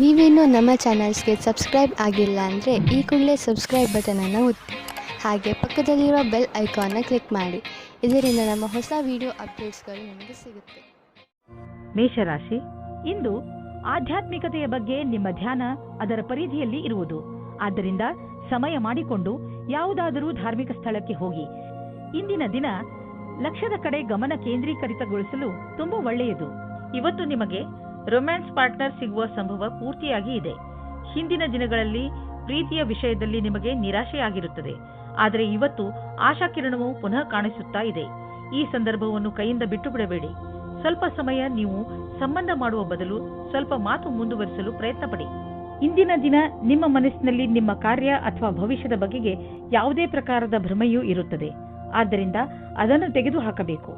ನೀವೇನೂ ನಮ್ಮ ಚಾನಲ್ಸ್ಗೆ ಸಬ್ಸ್ಕ್ರೈಬ್ ಆಗಿಲ್ಲ ಅಂದರೆ ಈ ಕೂಡಲೇ ಸಬ್ಸ್ಕ್ರೈಬ್ ಬಟನನ್ನು ಒತ್ತಿ ಹಾಗೆ ಪಕ್ಕದಲ್ಲಿರೋ ಬೆಲ್ ಐಕಾನ್ನ ಕ್ಲಿಕ್ ಮಾಡಿ. ಇದರಿಂದ ನಮ್ಮ ಹೊಸ ವಿಡಿಯೋ ಅಪ್ಡೇಟ್ಸ್ಗಳು ನಿಮಗೆ ಸಿಗುತ್ತೆ. ಮೇಷರಾಶಿ, ಇಂದು ಆಧ್ಯಾತ್ಮಿಕತೆಯ ಬಗ್ಗೆ ನಿಮ್ಮ ಧ್ಯಾನ ಅದರ ಪರಿಧಿಯಲ್ಲಿ ಇರುವುದು. ಆದ್ದರಿಂದ ಸಮಯ ಮಾಡಿಕೊಂಡು ಯಾವುದಾದರೂ ಧಾರ್ಮಿಕ ಸ್ಥಳಕ್ಕೆ ಹೋಗಿ. ಇಂದಿನ ದಿನ ಲಕ್ಷ್ಯದ ಕಡೆ ಗಮನ ಕೇಂದ್ರೀಕರಿತಗೊಳಿಸಲು ತುಂಬಾ ಒಳ್ಳೆಯದು. ಇವತ್ತು ನಿಮಗೆ ರೊಮ್ಯಾನ್ಸ್ ಪಾರ್ಟ್ನರ್ ಸಿಗುವ ಸಂಭವ ಪೂರ್ತಿಯಾಗಿ ಇದೆ. ಹಿಂದಿನ ದಿನಗಳಲ್ಲಿ ಪ್ರೀತಿಯ ವಿಷಯದಲ್ಲಿ ನಿಮಗೆ ನಿರಾಶೆಯಾಗಿರುತ್ತದೆ. ಆದರೆ ಇವತ್ತು ಆಶಾಕಿರಣವು ಪುನಃ ಕಾಣಿಸುತ್ತಾ ಇದೆ. ಈ ಸಂದರ್ಭವನ್ನು ಕೈಯಿಂದ ಬಿಟ್ಟು ಬಿಡಬೇಡಿ. ಸ್ವಲ್ಪ ಸಮಯ ನೀವು ಸಂಬಂಧ ಮಾಡುವ ಬದಲು ಸ್ವಲ್ಪ ಮಾತು ಮುಂದುವರಿಸಲು ಪ್ರಯತ್ನ ಪಡಿ. ಇಂದಿನ ದಿನ ನಿಮ್ಮ ಮನಸ್ಸಿನಲ್ಲಿ ನಿಮ್ಮ ಕಾರ್ಯ ಅಥವಾ ಭವಿಷ್ಯದ ಬಗೆಗೆ ಯಾವುದೇ ಪ್ರಕಾರದ ಭ್ರಮೆಯೂ ಇರುತ್ತದೆ. ಆದ್ದರಿಂದ ಅದನ್ನು ತೆಗೆದುಹಾಕಬೇಕು.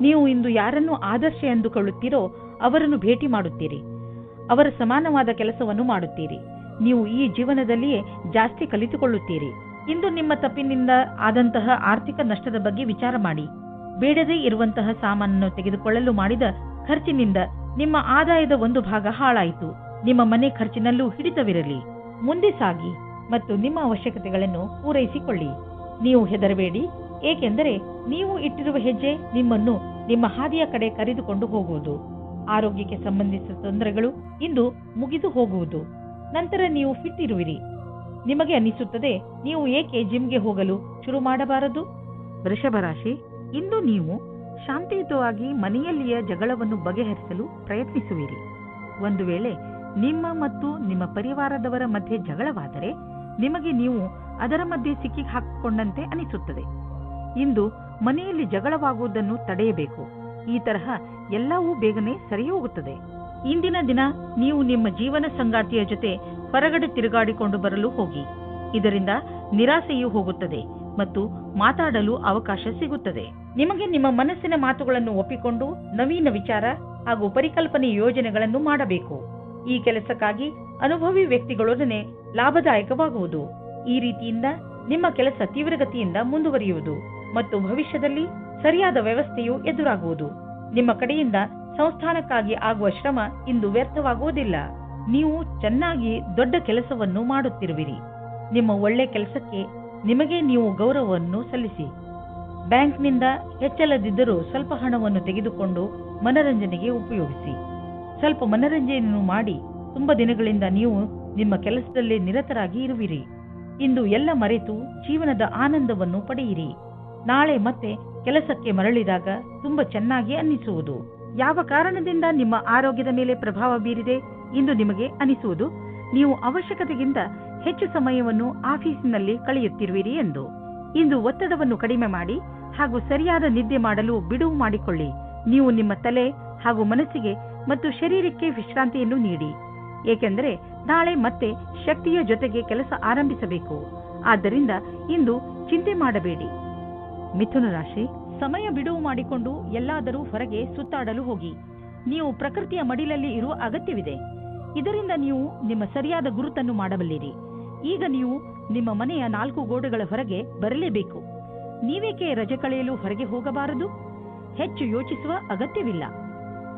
ನೀವು ಇಂದು ಯಾರನ್ನು ಆದರ್ಶ ಎಂದುಕೊಳ್ಳುತ್ತೀರೋ ಅವರನ್ನು ಭೇಟಿ ಮಾಡುತ್ತೀರಿ. ಅವರ ಸಮಾನವಾದ ಕೆಲಸವನ್ನು ಮಾಡುತ್ತೀರಿ. ನೀವು ಈ ಜೀವನದಲ್ಲಿಯೇ ಜಾಸ್ತಿ ಕಲಿತುಕೊಳ್ಳುತ್ತೀರಿ. ಇಂದು ನಿಮ್ಮ ತಪ್ಪಿನಿಂದ ಆದಂತಹ ಆರ್ಥಿಕ ನಷ್ಟದ ಬಗ್ಗೆ ವಿಚಾರ ಮಾಡಿ. ಬೇಡದೇ ಇರುವಂತಹ ಸಾಮಾನನ್ನು ತೆಗೆದುಕೊಳ್ಳಲು ಮಾಡಿದ ಖರ್ಚಿನಿಂದ ನಿಮ್ಮ ಆದಾಯದ ಒಂದು ಭಾಗ ಹಾಳಾಯಿತು. ನಿಮ್ಮ ಮನೆ ಖರ್ಚಿನಲ್ಲೂ ಹಿಡಿತವಿರಲಿ. ಮುಂದೆ ಸಾಗಿ ಮತ್ತು ನಿಮ್ಮ ಅವಶ್ಯಕತೆಗಳನ್ನು ಪೂರೈಸಿಕೊಳ್ಳಿ. ನೀವು ಹೆದರಬೇಡಿ, ಏಕೆಂದರೆ ನೀವು ಇಟ್ಟಿರುವ ಹೆಜ್ಜೆ ನಿಮ್ಮನ್ನು ನಿಮ್ಮ ಹಾದಿಯ ಕಡೆ ಕರೆದುಕೊಂಡು ಹೋಗುವುದು. ಆರೋಗ್ಯಕ್ಕೆ ಸಂಬಂಧಿಸಿದ ತೊಂದರೆಗಳು ಇಂದು ಮುಗಿದು ಹೋಗುವುದು. ನಂತರ ನೀವು ಫಿಟ್ ಇರುವಿರಿ. ನಿಮಗೆ ಅನಿಸುತ್ತದೆ, ನೀವು ಏಕೆ ಜಿಮ್ಗೆ ಹೋಗಲು ಶುರು ಮಾಡಬಾರದು? ವೃಷಭ ರಾಶಿ, ಇಂದು ನೀವು ಶಾಂತಿಯುತವಾಗಿ ಮನೆಯಲ್ಲಿಯ ಜಗಳವನ್ನು ಬಗೆಹರಿಸಲು ಪ್ರಯತ್ನಿಸುವಿರಿ. ಒಂದು ವೇಳೆ ನಿಮ್ಮ ಮತ್ತು ನಿಮ್ಮ ಪರಿವಾರದವರ ಮಧ್ಯೆ ಜಗಳವಾದರೆ ನಿಮಗೆ ನೀವು ಅದರ ಮಧ್ಯೆ ಸಿಕ್ಕಿ ಹಾಕಿಕೊಂಡಂತೆ ಅನಿಸುತ್ತದೆ. ಇಂದು ಮನೆಯಲ್ಲಿ ಜಗಳವಾಗುವುದನ್ನು ತಡೆಯಬೇಕು. ಈ ತರಹ ಎಲ್ಲವೂ ಬೇಗನೆ ಸರಿ ಹೋಗುತ್ತದೆ. ಇಂದಿನ ದಿನ ನೀವು ನಿಮ್ಮ ಜೀವನ ಸಂಗಾತಿಯ ಜೊತೆ ಹೊರಗಡೆ ತಿರುಗಾಡಿಕೊಂಡು ಬರಲು ಹೋಗಿ. ಇದರಿಂದ ನಿರಾಸೆಯೂ ಹೋಗುತ್ತದೆ ಮತ್ತು ಮಾತಾಡಲು ಅವಕಾಶ ಸಿಗುತ್ತದೆ. ನಿಮಗೆ ನಿಮ್ಮ ಮನಸ್ಸಿನ ಮಾತುಗಳನ್ನು ಒಪ್ಪಿಕೊಂಡು ನವೀನ ವಿಚಾರ ಹಾಗೂ ಪರಿಕಲ್ಪನೆ ಯೋಜನೆಗಳನ್ನು ಮಾಡಬೇಕು. ಈ ಕೆಲಸಕ್ಕಾಗಿ ಅನುಭವಿ ವ್ಯಕ್ತಿಗಳೊಡನೆ ಲಾಭದಾಯಕವಾಗುವುದು. ಈ ರೀತಿಯಿಂದ ನಿಮ್ಮ ಕೆಲಸ ತೀವ್ರಗತಿಯಿಂದ ಮುಂದುವರಿಯುವುದು ಮತ್ತು ಭವಿಷ್ಯದಲ್ಲಿ ಸರಿಯಾದ ವ್ಯವಸ್ಥೆಯು ಎದುರಾಗುವುದು. ನಿಮ್ಮ ಕಡೆಯಿಂದ ಸಂಸ್ಥಾನಕ್ಕಾಗಿ ಆಗುವ ಶ್ರಮ ಇಂದು ವ್ಯರ್ಥವಾಗುವುದಿಲ್ಲ. ನೀವು ಚೆನ್ನಾಗಿ ದೊಡ್ಡ ಕೆಲಸವನ್ನು ಮಾಡುತ್ತಿರುವಿರಿ. ನಿಮ್ಮ ಒಳ್ಳೆ ಕೆಲಸಕ್ಕೆ ನಿಮಗೆ ನೀವು ಗೌರವವನ್ನು ಸಲ್ಲಿಸಿ. ಬ್ಯಾಂಕ್ನಿಂದ ಹೆಚ್ಚಲದಿದ್ದರೂ ಸ್ವಲ್ಪ ಹಣವನ್ನು ತೆಗೆದುಕೊಂಡು ಮನರಂಜನೆಗೆ ಉಪಯೋಗಿಸಿ. ಸ್ವಲ್ಪ ಮನರಂಜನೆಯನ್ನು ಮಾಡಿ. ತುಂಬಾ ದಿನಗಳಿಂದ ನೀವು ನಿಮ್ಮ ಕೆಲಸದಲ್ಲಿ ನಿರತರಾಗಿ ಇರುವಿರಿ. ಇಂದು ಎಲ್ಲ ಮರೆತು ಜೀವನದ ಆನಂದವನ್ನು ಪಡೆಯಿರಿ. ನಾಳೆ ಮತ್ತೆ ಕೆಲಸಕ್ಕೆ ಮರಳಿದಾಗ ತುಂಬಾ ಚೆನ್ನಾಗಿ ಅನ್ನಿಸುವುದು. ಯಾವ ಕಾರಣದಿಂದ ನಿಮ್ಮ ಆರೋಗ್ಯದ ಮೇಲೆ ಪ್ರಭಾವ ಬೀರಿದೆ ಇಂದು ನಿಮಗೆ ಅನಿಸುವುದು ನೀವು ಅವಶ್ಯಕತೆಗಿಂತ ಹೆಚ್ಚು ಸಮಯವನ್ನು ಆಫೀಸಿನಲ್ಲಿ ಕಳೆಯುತ್ತಿರುವಿರಿ ಎಂದು. ಇಂದು ಒತ್ತಡವನ್ನು ಕಡಿಮೆ ಮಾಡಿ ಹಾಗೂ ಸರಿಯಾದ ನಿದ್ದೆ ಮಾಡಲು ಬಿಡುವು ಮಾಡಿಕೊಳ್ಳಿ. ನೀವು ನಿಮ್ಮ ತಲೆ ಹಾಗೂ ಮನಸ್ಸಿಗೆ ಮತ್ತು ಶರೀರಕ್ಕೆ ವಿಶ್ರಾಂತಿಯನ್ನು ನೀಡಿ. ಏಕೆಂದರೆ ನಾಳೆ ಮತ್ತೆ ಶಕ್ತಿಯ ಜೊತೆಗೆ ಕೆಲಸ ಆರಂಭಿಸಬೇಕು. ಆದ್ದರಿಂದ ಇಂದು ಚಿಂತೆ ಮಾಡಬೇಡಿ. ಮಿಥುನ ರಾಶಿ, ಸಮಯ ಬಿಡುವು ಮಾಡಿಕೊಂಡು ಎಲ್ಲಾದರೂ ಹೊರಗೆ ಸುತ್ತಾಡಲು ಹೋಗಿ. ನೀವು ಪ್ರಕೃತಿಯ ಮಡಿಲಲ್ಲಿ ಇರುವ ಅಗತ್ಯವಿದೆ. ಇದರಿಂದ ನೀವು ನಿಮ್ಮ ಸರಿಯಾದ ಗುರುತನ್ನು ಮಾಡಬಲ್ಲಿರಿ. ಈಗ ನೀವು ನಿಮ್ಮ ಮನೆಯ 4 ಗೋಡೆಗಳ ಹೊರಗೆ ಬರಲೇಬೇಕು. ನೀವೇಕೆ ರಜೆ ಕಳೆಯಲು ಹೊರಗೆ ಹೋಗಬಾರದು? ಹೆಚ್ಚು ಯೋಚಿಸುವ ಅಗತ್ಯವಿಲ್ಲ.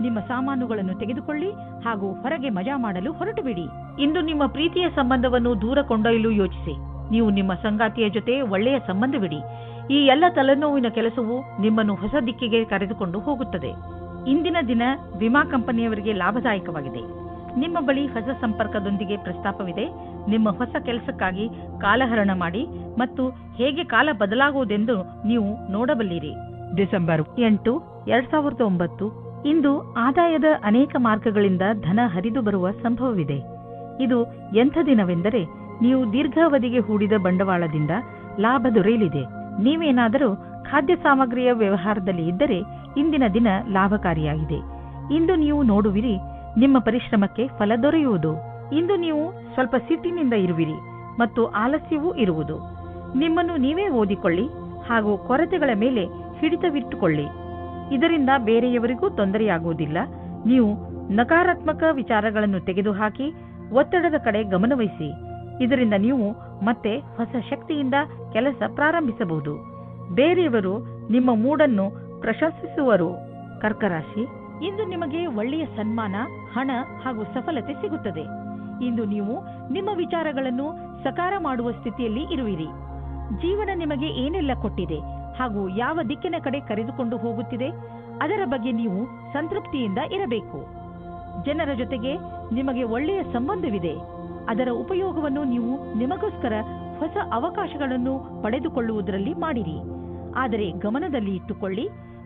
ನಿಮ್ಮ ಸಾಮಾನುಗಳನ್ನು ತೆಗೆದುಕೊಳ್ಳಿ ಹಾಗೂ ಹೊರಗೆ ಮಜಾ ಮಾಡಲು ಹೊರಟುಬಿಡಿ. ಇಂದು ನಿಮ್ಮ ಪ್ರೀತಿಯ ಸಂಬಂಧವನ್ನು ದೂರ ಕೊಂಡೊಯ್ಯಲು ಯೋಚಿಸಿ. ನೀವು ನಿಮ್ಮ ಸಂಗಾತಿಯ ಜೊತೆ ಒಳ್ಳೆಯ ಸಂಬಂಧವಿಡಿ. ಈ ಎಲ್ಲ ತಲೆನೋವಿನ ಕೆಲಸವು ನಿಮ್ಮನ್ನು ಹೊಸ ದಿಕ್ಕಿಗೆ ಕರೆದುಕೊಂಡು ಹೋಗುತ್ತದೆ. ಇಂದಿನ ದಿನ ವಿಮಾ ಕಂಪನಿಯವರಿಗೆ ಲಾಭದಾಯಕವಾಗಿದೆ. ನಿಮ್ಮ ಬಳಿ ಹೊಸ ಸಂಪರ್ಕದೊಂದಿಗೆ ಪ್ರಸ್ತಾಪವಿದೆ. ನಿಮ್ಮ ಹೊಸ ಕೆಲಸಕ್ಕಾಗಿ ಕಾಲಹರಣ ಮಾಡಿ ಮತ್ತು ಹೇಗೆ ಕಾಲ ಬದಲಾಗುವುದೆಂದು ನೀವು ನೋಡಬಲ್ಲಿರಿ. ಡಿಸೆಂಬರ್ 8, 2009 ಇಂದು ಆದಾಯದ ಅನೇಕ ಮಾರ್ಗಗಳಿಂದ ಧನ ಹರಿದು ಬರುವ ಸಂಭವವಿದೆ. ಇದು ಎಂಥ ದಿನವೆಂದರೆ ನೀವು ದೀರ್ಘಾವಧಿಗೆ ಹೂಡಿದ ಬಂಡವಾಳದಿಂದ ಲಾಭ ದೊರೆಯಲಿದೆ. ನೀವೇನಾದರೂ ಖಾದ್ಯ ಸಾಮಗ್ರಿಯ ವ್ಯವಹಾರದಲ್ಲಿ ಇದ್ದರೆ ಇಂದಿನ ದಿನ ಲಾಭಕಾರಿಯಾಗಿದೆ. ಇಂದು ನೀವು ನೋಡುವಿರಿ, ನಿಮ್ಮ ಪರಿಶ್ರಮಕ್ಕೆ ಫಲ ದೊರೆಯುವುದು. ಇಂದು ನೀವು ಸ್ವಲ್ಪ ಸಿಟ್ಟಿನಿಂದ ಇರುವಿರಿ ಮತ್ತು ಆಲಸ್ಯವೂ ಇರುವುದು. ನಿಮ್ಮನ್ನು ನೀವೇ ಓದಿಕೊಳ್ಳಿ ಹಾಗೂ ಕೊರತೆಗಳ ಮೇಲೆ ಹಿಡಿತವಿಟ್ಟುಕೊಳ್ಳಿ. ಇದರಿಂದ ಬೇರೆಯವರಿಗೂ ತೊಂದರೆಯಾಗುವುದಿಲ್ಲ. ನೀವು ನಕಾರಾತ್ಮಕ ವಿಚಾರಗಳನ್ನು ತೆಗೆದುಹಾಕಿ ಒತ್ತಡದ ಕಡೆ ಗಮನವಹಿಸಿ. ಇದರಿಂದ ನೀವು ಮತ್ತೆ ಹೊಸ ಶಕ್ತಿಯಿಂದ ಕೆಲಸ ಪ್ರಾರಂಭಿಸಬಹುದು. ಬೇರೆಯವರು ನಿಮ್ಮ ಮೂಡನ್ನು ಪ್ರಶಂಸಿಸುವರು. ಕರ್ಕ ರಾಶಿ, ಇಂದು ನಿಮಗೆ ಒಳ್ಳೆಯ ಸನ್ಮಾನ, ಹಣ ಹಾಗೂ ಸಫಲತೆ ಸಿಗುತ್ತದೆ. ಇಂದು ನೀವು ನಿಮ್ಮ ವಿಚಾರಗಳನ್ನು ಸಕಾರ ಮಾಡುವ ಸ್ಥಿತಿಯಲ್ಲಿ ಇರುವಿರಿ. ಜೀವನ ನಿಮಗೆ ಏನೆಲ್ಲ ಕೊಟ್ಟಿದೆ ಹಾಗೂ ಯಾವ ದಿಕ್ಕಿನ ಕಡೆ ಕರೆದುಕೊಂಡು ಹೋಗುತ್ತಿದೆ ಅದರ ಬಗ್ಗೆ ನೀವು ಸಂತೃಪ್ತಿಯಿಂದ ಇರಬೇಕು. ಜನರ ಜೊತೆಗೆ ನಿಮಗೆ ಒಳ್ಳೆಯ ಸಂಬಂಧವಿದೆ. ಅದರ ಉಪಯೋಗವನ್ನು ನೀವು ನಿಮಗೋಸ್ಕರ ಹೊಸ ಅವಕಾಶಗಳನ್ನು ಪಡೆದುಕೊಳ್ಳುವುದರಲ್ಲಿ ಮಾಡಿರಿ. ಆದರೆ ಗಮನದಲ್ಲಿ ಇಟ್ಟುಕೊಳ್ಳಿ,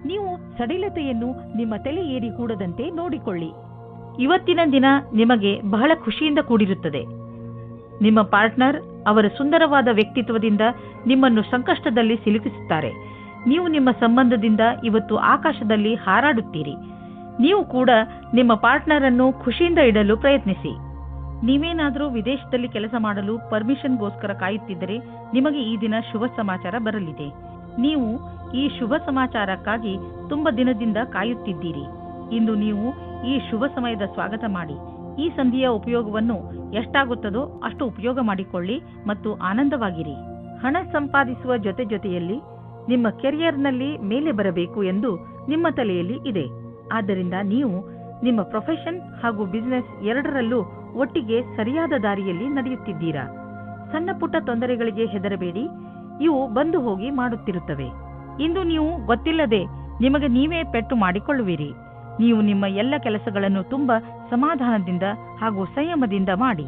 ನೀವು ಸಡಿಲತೆಯನ್ನು ನಿಮ್ಮ ತಲೆ ಏರಿ ಕೂಡದಂತೆ ನೋಡಿಕೊಳ್ಳಿ. ಇವತ್ತಿನ ದಿನ ನಿಮಗೆ ಬಹಳ ಖುಷಿಯಿಂದ ಕೂಡಿರುತ್ತದೆ. ನಿಮ್ಮ ಪಾರ್ಟ್ನರ್ ಅವರ ಸುಂದರವಾದ ವ್ಯಕ್ತಿತ್ವದಿಂದ ನಿಮ್ಮನ್ನು ಸಂಕಷ್ಟದಲ್ಲಿ ಸಿಲುಕಿಸುತ್ತಾರೆ. ನೀವು ನಿಮ್ಮ ಸಂಬಂಧದಿಂದ ಇವತ್ತು ಆಕಾಶದಲ್ಲಿ ಹಾರಾಡುತ್ತೀರಿ. ನೀವು ಕೂಡ ನಿಮ್ಮ ಪಾರ್ಟ್ನರ್ ಅನ್ನು ಖುಷಿಯಿಂದ ಇಡಲು ಪ್ರಯತ್ನಿಸಿ. ನೀವೇನಾದರೂ ವಿದೇಶದಲ್ಲಿ ಕೆಲಸ ಮಾಡಲು ಪರ್ಮಿಷನ್ಗೋಸ್ಕರ ಕಾಯುತ್ತಿದ್ದರೆ ನಿಮಗೆ ಈ ದಿನ ಶುಭ ಸಮಾಚಾರ ಬರಲಿದೆ. ನೀವು ಈ ಶುಭ ಸಮಾಚಾರಕ್ಕಾಗಿ ತುಂಬ ದಿನದಿಂದ ಕಾಯುತ್ತಿದ್ದೀರಿ. ಇಂದು ನೀವು ಈ ಶುಭ ಸಮಯದ ಸ್ವಾಗತ ಮಾಡಿ. ಈ ಸಂಧಿಯ ಉಪಯೋಗವನ್ನು ಎಷ್ಟಾಗುತ್ತದೋ ಅಷ್ಟು ಉಪಯೋಗ ಮಾಡಿಕೊಳ್ಳಿ ಮತ್ತು ಆನಂದವಾಗಿರಿ. ಹಣ ಸಂಪಾದಿಸುವ ಜೊತೆಯಲ್ಲಿ ನಿಮ್ಮ ಕೆರಿಯರ್ನಲ್ಲಿ ಮೇಲೆ ಬರಬೇಕು ಎಂದು ನಿಮ್ಮ ತಲೆಯಲ್ಲಿ ಇದೆ. ಆದ್ದರಿಂದ ನೀವು ನಿಮ್ಮ ಪ್ರೊಫೆಷನ್ ಹಾಗೂ ಬಿಸಿನೆಸ್ ಎರಡರಲ್ಲೂ ಒಟ್ಟಿಗೆ ಸರಿಯಾದ ದಾರಿಯಲ್ಲಿ ನಡೆಯುತ್ತಿದ್ದೀರಾ. ಸಣ್ಣ ಪುಟ್ಟ ತೊಂದರೆಗಳಿಗೆ ಹೆದರಬೇಡಿ, ಇವು ಬಂದು ಹೋಗಿ ಮಾಡುತ್ತಿರುತ್ತವೆ. ಇಂದು ನೀವು ಗೊತ್ತಿಲ್ಲದೆ ನಿಮಗೆ ನೀವೇ ಪೆಟ್ಟು ಮಾಡಿಕೊಳ್ಳುವಿರಿ. ನೀವು ನಿಮ್ಮ ಎಲ್ಲ ಕೆಲಸಗಳನ್ನು ತುಂಬಾ ಸಮಾಧಾನದಿಂದ ಹಾಗೂ ಸಂಯಮದಿಂದ ಮಾಡಿ.